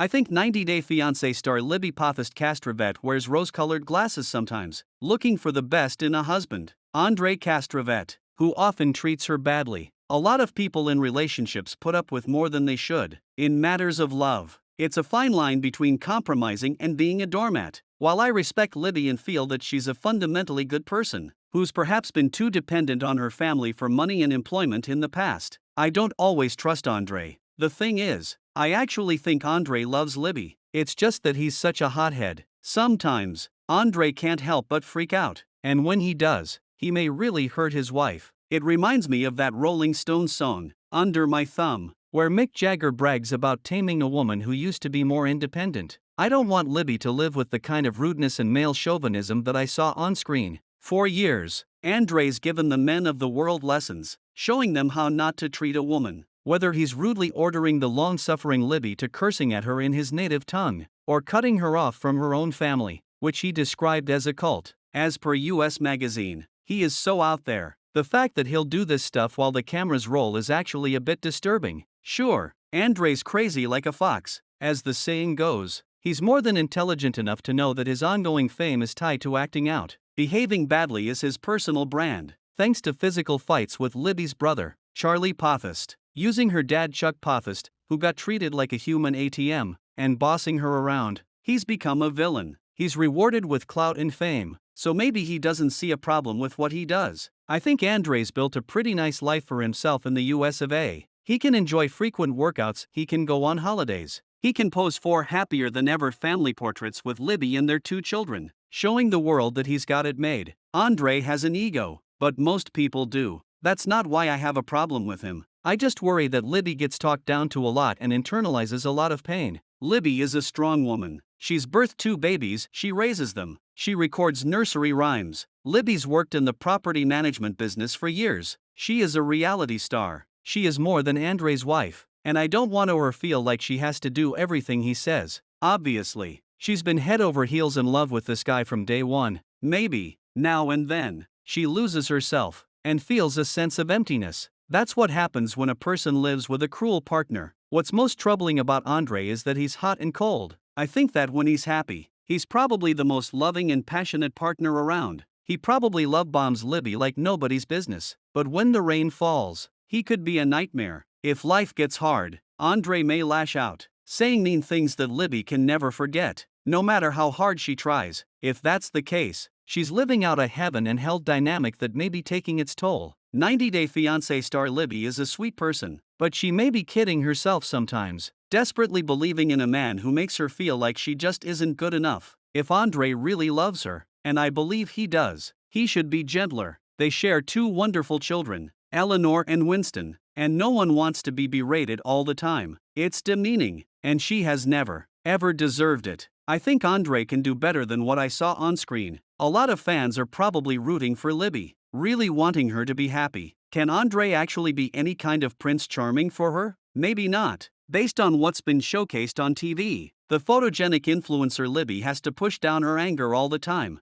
I think 90 Day Fiancé star Libby Castrovet wears rose-colored glasses sometimes, looking for the best in a husband. Andrei Castrovet, who often treats her badly. A lot of people in relationships put up with more than they should. In matters of love, it's a fine line between compromising and being a doormat. While I respect Libby and feel that she's a fundamentally good person, who's perhaps been too dependent on her family for money and employment in the past, I don't always trust Andrei. The thing is, I actually think Andrei loves Libby. It's just that he's such a hothead. Sometimes, Andrei can't help but freak out, and when he does, he may really hurt his wife. It reminds me of that Rolling Stones song, Under My Thumb, where Mick Jagger brags about taming a woman who used to be more independent. I don't want Libby to live with the kind of rudeness and male chauvinism that I saw on screen. For years, Andrei's given the men of the world lessons, showing them how not to treat a woman. Whether he's rudely ordering the long-suffering Libby to cursing at her in his native tongue, or cutting her off from her own family, which he described as a cult. As per US Magazine, he is so out there. The fact that he'll do this stuff while the cameras roll is actually a bit disturbing. Sure, Andrei's crazy like a fox, as the saying goes. He's more than intelligent enough to know that his ongoing fame is tied to acting out. Behaving badly is his personal brand, thanks to physical fights with Libby's brother, Charlie Pothast, using her dad Chuck Pothast, who got treated like a human ATM, and bossing her around. He's become a villain. He's rewarded with clout and fame, so maybe he doesn't see a problem with what he does. I think Andrei's built a pretty nice life for himself in the US of A. He can enjoy frequent workouts, he can go on holidays. He can pose for happier than ever family portraits with Libby and their 2 children, showing the world that he's got it made. Andrei has an ego, but most people do. That's not why I have a problem with him. I just worry that Libby gets talked down to a lot and internalizes a lot of pain. Libby is a strong woman. She's birthed 2 babies, she raises them. She records nursery rhymes. Libby's worked in the property management business for years. She is a reality star. She is more than Andrei's wife, and I don't want her to feel like she has to do everything he says. Obviously, she's been head over heels in love with this guy from day one. Maybe, now and then, she loses herself and feels a sense of emptiness. That's what happens when a person lives with a cruel partner. What's most troubling about Andrei is that he's hot and cold. I think that when he's happy, he's probably the most loving and passionate partner around. He probably love bombs Libby like nobody's business. But when the rain falls, he could be a nightmare. If life gets hard, Andrei may lash out, saying mean things that Libby can never forget, no matter how hard she tries. If that's the case, she's living out a heaven and hell dynamic that may be taking its toll. 90 Day Fiancé star Libby is a sweet person, but she may be kidding herself sometimes, desperately believing in a man who makes her feel like she just isn't good enough. If Andrei really loves her, and I believe he does, he should be gentler. They share 2 wonderful children, Eleanor and Winston, and no one wants to be berated all the time. It's demeaning, and she has never, ever deserved it. I think Andrei can do better than what I saw on screen. A lot of fans are probably rooting for Libby, really wanting her to be happy. Can Andrei actually be any kind of Prince Charming for her? Maybe not. Based on what's been showcased on TV, the photogenic influencer Libby has to push down her anger all the time.